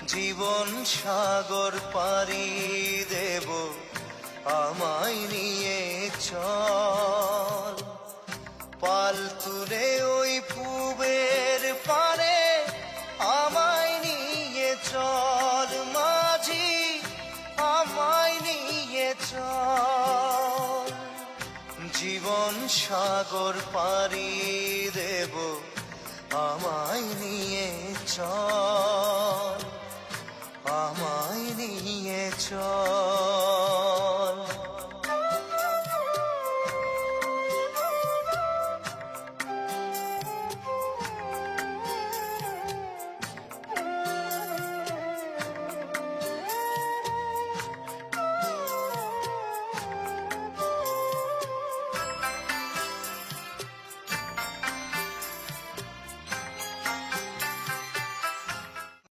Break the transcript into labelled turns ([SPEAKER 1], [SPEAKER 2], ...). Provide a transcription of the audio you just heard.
[SPEAKER 1] জীবন সাগর পাড়ি দেব, আমায় নিয়ে চল। পাল তুলে ওই পুবের পারে আমায় নিয়ে চল, মাঝি আমায় নিয়ে চল। জীবন সাগর পাড়ি দেব, আমায় নিয়ে চল।